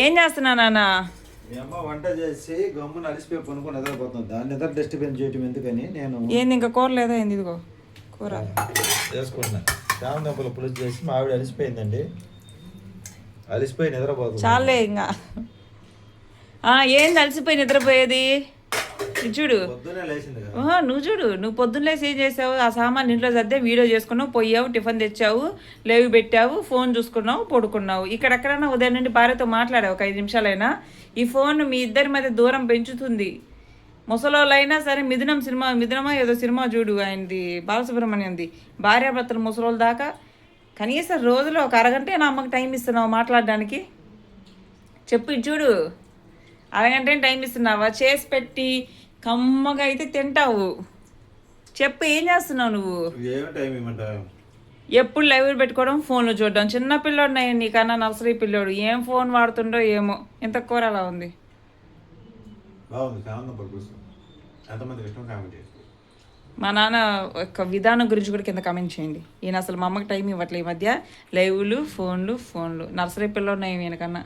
ఏం చేస్తున్నా నాన్న? మీ అమ్మ వంట చేసి గమ్మున అలిసిపోయి కొనుక్కొని నిద్రపోతుంది. దాన్ని నిద్ర డిస్టర్బెన్స్ చేయటం ఎందుకని నేను ఏంది ఇంకా కూర లేదా? ఏంది ఇదిగో కూర చేసుకుంటున్నా. చామదుంపల పులుసు చేసి మా ఆవిడ అలిసిపోయిందండి. అలిసిపోయి నిద్రపోతుంది. చాలే ఇంకా. ఏంది అలసిపోయి నిద్రపోయేది? ఇది చూడు. పొద్దునే లేచింది కదా. నువ్వు చూడు, నువ్వు పొద్దున్న లేసి ఏం చేసావు? ఆ సామాన్లు ఇంట్లో సర్దే వీడియో చేసుకున్నావు, పోయావు, టిఫిన్ తెచ్చావు, లేవి పెట్టావు, ఫోన్ చూసుకున్నావు, పడుకున్నావు. ఇక్కడెక్కడైనా ఉదయం నుండి భార్యతో మాట్లాడావు ఒక 5 నిమిషాలైనా? ఈ ఫోన్ మీ ఇద్దరి మధ్య దూరం పెంచుతుంది. ముసలోళ్ళైనా సరే మిథునమా ఏదో సినిమా చూడు, ఆయనది బాలసుబ్రహ్మణ్యంది, భార్యాభర్తలు ముసలోళ్ళ దాకా కనీసం రోజులో ఒక అరగంట నా అమ్మకి టైం ఇస్తున్నావు మాట్లాడడానికి? చెప్పు, ఇది చూడు, అరగంట టైం ఇస్తున్నావా? చేసి పెట్టి కమ్మగా అయితే తింటావు. చెప్పు, ఏం చేస్తున్నావు నువ్వు? ఎప్పుడు లైవ్ పెట్టుకోవడం, ఫోన్లు చూడడం. చిన్న పిల్లోడు నయ్యి నీకన్నా, నర్సరీ పిల్లోడు. ఏం ఫోన్ వాడుతుండో ఏమో. ఇంత కూర అలా ఉంది. మా నాన్న యొక్క విధానం గురించి కూడా కింద కామెంట్ చేయండి. ఈయన అసలు మా అమ్మకి టైం ఇవ్వట్లే ఈ మధ్య. లైవ్లు, ఫోన్లు. నర్సరీ పిల్లోడు నయ్యి ఈయనకన్నా.